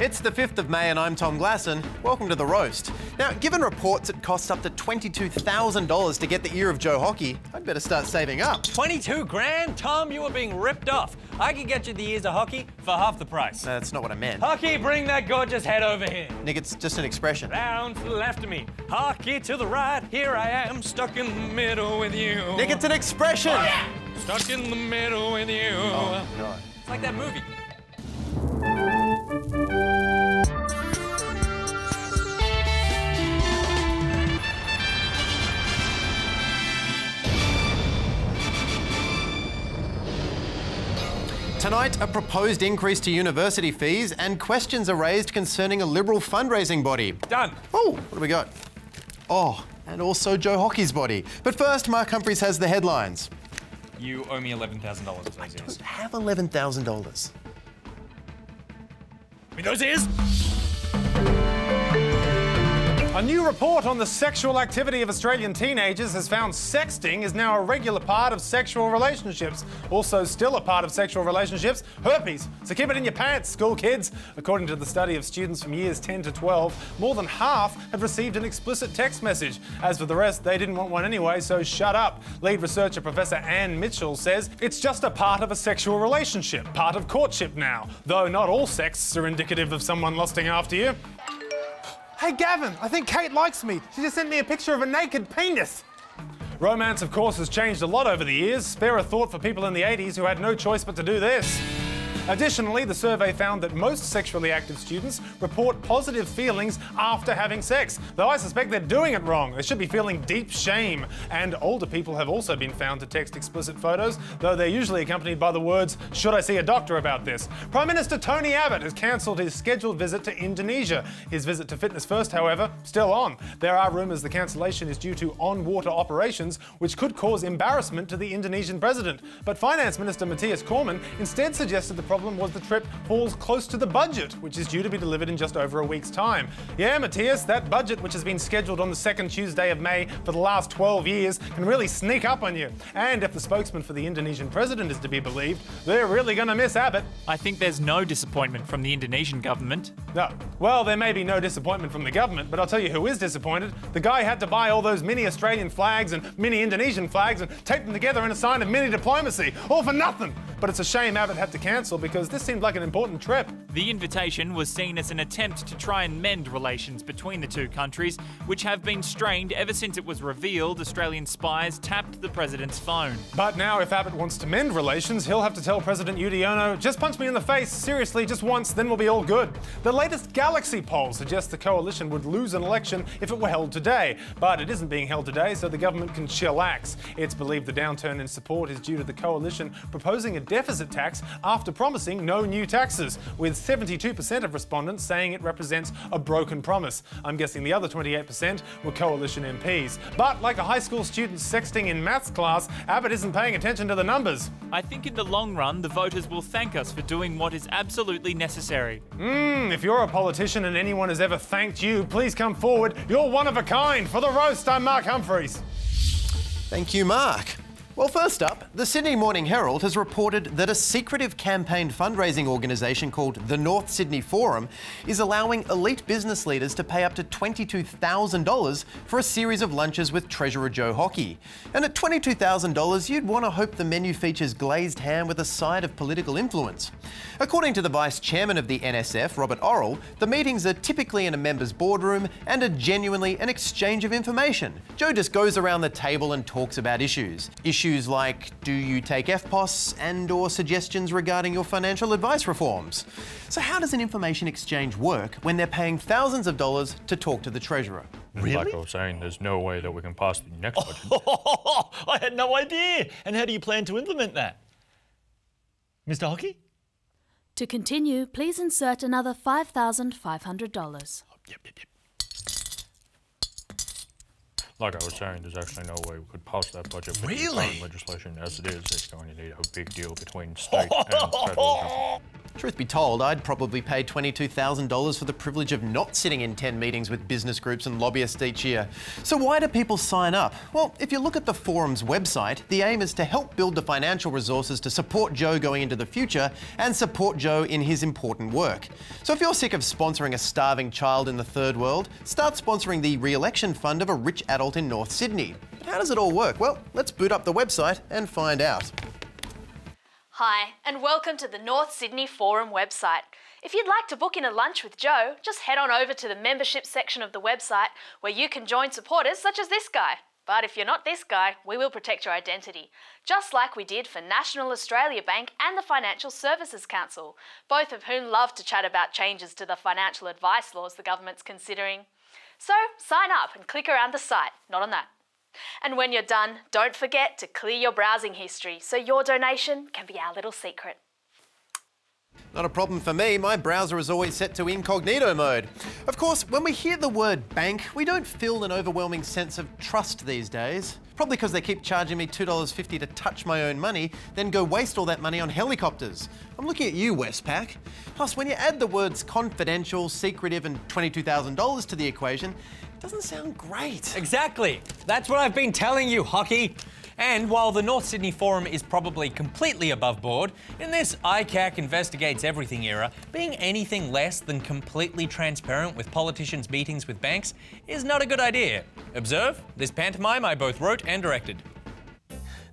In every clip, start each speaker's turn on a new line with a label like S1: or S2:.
S1: It's the 5th of May and I'm Tom Glasson. Welcome to The Roast. Now, given reports it costs up to $22,000 to get the ear of Joe Hockey, I'd better start saving up.
S2: 22 grand? Tom, you are being ripped off. I can get you the ears of Hockey for half the price.
S1: That's not what I meant.
S2: Hockey, bring that gorgeous head over here.
S1: Nick, it's just an expression.
S2: Round to the left of me. Hockey to the right. Here I am, stuck in the middle with you.
S1: Nick, it's an expression!
S2: Oh, yeah. Stuck in the middle with you.
S1: Oh, God.
S2: It's like that movie.
S1: Tonight, a proposed increase to university fees and questions are raised concerning a Liberal fundraising body.
S2: Done.
S1: Oh, what do we got? Oh, and also Joe Hockey's body. But first, Mark Humphries has the headlines.
S2: You owe me $11,000 for those ears.
S1: I don't have $11,000.
S2: With those ears?
S3: A new report on the sexual activity of Australian teenagers has found sexting is now a regular part of sexual relationships. Also still a part of sexual relationships, herpes. So keep it in your pants, school kids. According to the study of students from years 10 to 12, more than half had received an explicit text message. As for the rest, they didn't want one anyway, so shut up. Lead researcher Professor Anne Mitchell says it's just a part of a sexual relationship, part of courtship now. Though not all sexts are indicative of someone lusting after you. Hey Gavin, I think Kate likes me. She just sent me a picture of a naked penis. Romance, of course, has changed a lot over the years. Spare a thought for people in the 80s who had no choice but to do this. Additionally, the survey found that most sexually active students report positive feelings after having sex, though I suspect they're doing it wrong. They should be feeling deep shame. And older people have also been found to text explicit photos, though they're usually accompanied by the words, "Should I see a doctor about this?" Prime Minister Tony Abbott has cancelled his scheduled visit to Indonesia. His visit to Fitness First, however, still on. There are rumours the cancellation is due to on-water operations, which could cause embarrassment to the Indonesian president. But Finance Minister Matthias Cormann instead suggested the problem was the trip falls close to the budget, which is due to be delivered in just over a week's time. Yeah, Matthias, that budget, which has been scheduled on the second Tuesday of May for the last 12 years, can really sneak up on you. And if the spokesman for the Indonesian president is to be believed, they're really going to miss Abbott.
S4: I think there's no disappointment from the Indonesian government.
S3: No. Well, there may be no disappointment from the government, but I'll tell you who is disappointed. The guy had to buy all those mini Australian flags and mini Indonesian flags and tape them together in a sign of mini diplomacy, all for nothing. But it's a shame Abbott had to cancel because this seemed like an important trip.
S4: The invitation was seen as an attempt to try and mend relations between the two countries, which have been strained ever since it was revealed Australian spies tapped the president's phone.
S3: But now if Abbott wants to mend relations, he'll have to tell President Yudhoyono, just punch me in the face, seriously, just once, then we'll be all good. The latest Galaxy poll suggests the coalition would lose an election if it were held today. But it isn't being held today, so the government can chillax. It's believed the downturn in support is due to the coalition proposing a deficit tax after promising no new taxes, with 72% of respondents saying it represents a broken promise. I'm guessing the other 28% were coalition MPs. But like a high school student sexting in maths class, Abbott isn't paying attention to the numbers.
S4: I think in the long run, the voters will thank us for doing what is absolutely necessary.
S3: If you're a politician and anyone has ever thanked you, please come forward. You're one of a kind. For The Roast, I'm Mark Humphries.
S1: Thank you, Mark. Well, first up, the Sydney Morning Herald has reported that a secretive campaign fundraising organisation called the North Sydney Forum is allowing elite business leaders to pay up to $22,000 for a series of lunches with Treasurer Joe Hockey. And at $22,000, you'd want to hope the menu features glazed ham with a side of political influence. According to the Vice Chairman of the NSF, Robert Orrell, the meetings are typically in a member's boardroom and are genuinely an exchange of information. Joe just goes around the table and talks about issues. Issues like, do you take FPOS and/or suggestions regarding your financial advice reforms? So how does an information exchange work when they're paying thousands of dollars to talk to the Treasurer?
S5: Really? Like I was saying, there's no way that we can pass the next budget.
S6: I had no idea. And how do you plan to implement that? Mr. Hockey?
S7: To continue, please insert another $5,500.
S6: Yep.
S5: Like I was saying, there's actually no way we could pass that budget with the current legislation as it is. It's going to need a big deal between state and federal government.
S1: Truth be told, I'd probably pay $22,000 for the privilege of not sitting in 10 meetings with business groups and lobbyists each year. So why do people sign up? Well, if you look at the forum's website, the aim is to help build the financial resources to support Joe going into the future and support Joe in his important work. So if you're sick of sponsoring a starving child in the third world, start sponsoring the re-election fund of a rich adult in North Sydney. But how does it all work? Well, let's boot up the website and find out.
S7: Hi, and welcome to the North Sydney Forum website. If you'd like to book in a lunch with Joe, just head on over to the membership section of the website where you can join supporters such as this guy. But if you're not this guy, we will protect your identity, just like we did for National Australia Bank and the Financial Services Council, both of whom love to chat about changes to the financial advice laws the government's considering. So sign up and click around the site, not on that. And when you're done, don't forget to clear your browsing history so your donation can be our little secret.
S1: Not a problem for me, my browser is always set to incognito mode. Of course, when we hear the word bank, we don't feel an overwhelming sense of trust these days. Probably because they keep charging me $2.50 to touch my own money, then go waste all that money on helicopters. I'm looking at you, Westpac. Plus, when you add the words confidential, secretive and $22,000 to the equation, it doesn't sound great.
S2: Exactly. That's what I've been telling you, Hockey. And while the North Sydney Forum is probably completely above board, in this ICAC investigates everything era, being anything less than completely transparent with politicians' meetings with banks is not a good idea. Observe, this pantomime I both wrote and directed.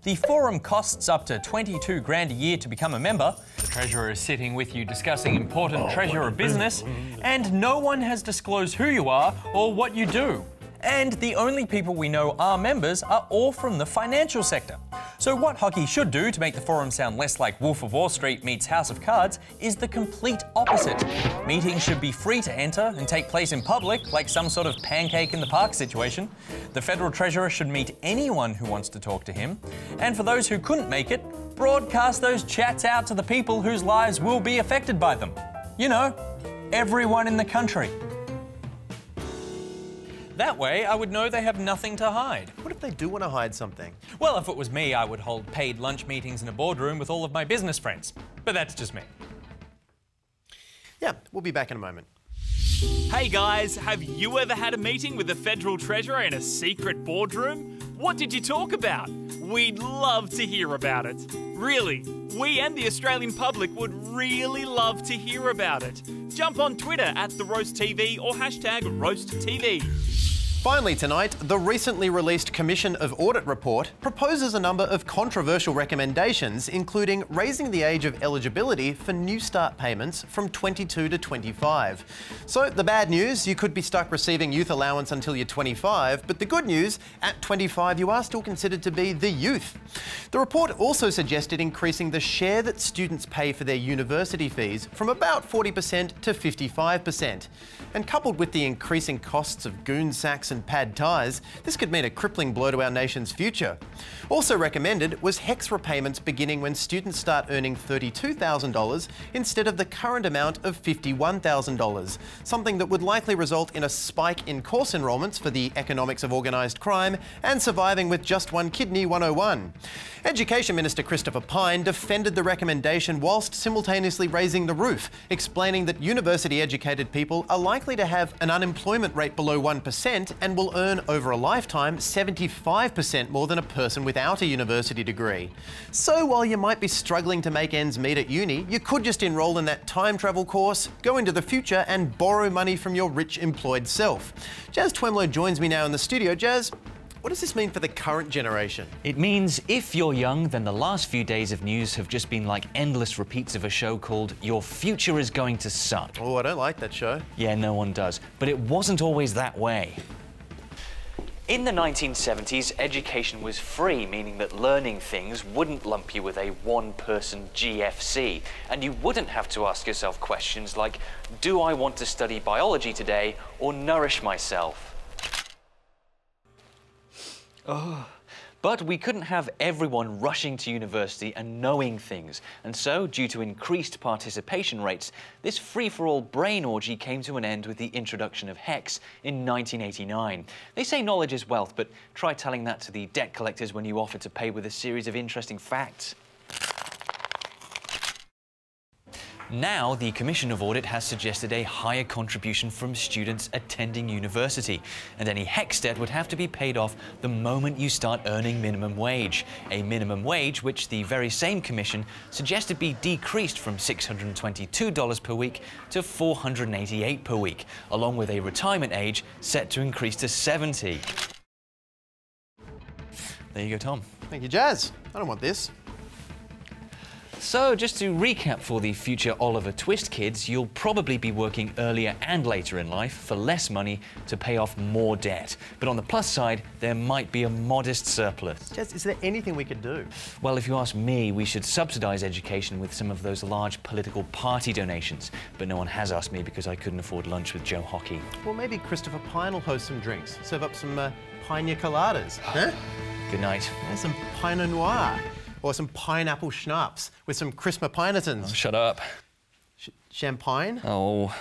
S2: The forum costs up to 22 grand a year to become a member. The Treasurer is sitting with you discussing important Treasurer business, and no one has disclosed who you are or what you do. And the only people we know are members are all from the financial sector. So what Hockey should do to make the forum sound less like Wolf of Wall Street meets House of Cards is the complete opposite. Meetings should be free to enter and take place in public, like some sort of pancake in the park situation. The Federal Treasurer should meet anyone who wants to talk to him. And for those who couldn't make it, broadcast those chats out to the people whose lives will be affected by them. You know, everyone in the country. That way, I would know they have nothing to hide.
S1: What if they do want to hide something?
S2: Well, if it was me, I would hold paid lunch meetings in a boardroom with all of my business friends. But that's just me.
S1: Yeah, we'll be back in a moment.
S4: Hey guys, have you ever had a meeting with the Federal Treasurer in a secret boardroom? What did you talk about? We'd love to hear about it. Really, we and the Australian public would really love to hear about it. Jump on Twitter at @TheRoastTV or #RoastTV.
S1: Finally tonight, the recently released Commission of Audit report proposes a number of controversial recommendations, including raising the age of eligibility for New Start payments from 22 to 25. So the bad news, you could be stuck receiving youth allowance until you're 25, but the good news, at 25 you are still considered to be the youth. The report also suggested increasing the share that students pay for their university fees from about 40% to 55%. And coupled with the increasing costs of goon sacks and pad ties, this could mean a crippling blow to our nation's future. Also recommended was HECS repayments beginning when students start earning $32,000 instead of the current amount of $51,000, something that would likely result in a spike in course enrolments for the economics of organised crime and surviving with just one kidney 101. Education Minister Christopher Pyne defended the recommendation whilst simultaneously raising the roof, explaining that university-educated people are likely to have an unemployment rate below 1% and will earn over a lifetime 75% more than a person without a university degree. So while you might be struggling to make ends meet at uni, you could just enrol in that time travel course, go into the future and borrow money from your rich employed self. Jazz Twemlow joins me now in the studio. Jazz, what does this mean for the current generation?
S8: It means if you're young, then the last few days of news have just been like endless repeats of a show called Your Future is Going to Suck.
S1: Oh, I don't like that show.
S8: Yeah, no one does. But it wasn't always that way. In the 1970s, education was free, meaning that learning things wouldn't lump you with a one-person GFC, and you wouldn't have to ask yourself questions like, do I want to study biology today or nourish myself? Oh, But we couldn't have everyone rushing to university and knowing things. And so, due to increased participation rates, this free-for-all brain orgy came to an end with the introduction of HEX in 1989. They say knowledge is wealth, but try telling that to the debt collectors when you offer to pay with a series of interesting facts. Now, the Commission of Audit has suggested a higher contribution from students attending university, and any HEX debt would have to be paid off the moment you start earning minimum wage. A minimum wage which the very same commission suggested be decreased from $622 per week to $488 per week, along with a retirement age set to increase to 70. There you go, Tom.
S1: Thank you, Jazz. I don't want this.
S8: So, just to recap for the future Oliver Twist kids, you'll probably be working earlier and later in life for less money to pay off more debt. But on the plus side, there might be a modest surplus.
S1: Jazz, is there anything we could do?
S8: Well, if you ask me, we should subsidise education with some of those large political party donations. But no one has asked me because I couldn't afford lunch with Joe Hockey.
S1: Well, maybe Christopher Pine will host some drinks. Serve up some pina coladas. Huh?
S8: Good night.
S1: And some Pinot Noir. Or some pineapple schnapps with some Christmas Pinetons.
S8: Oh, shut up.
S1: Champagne?
S8: Oh.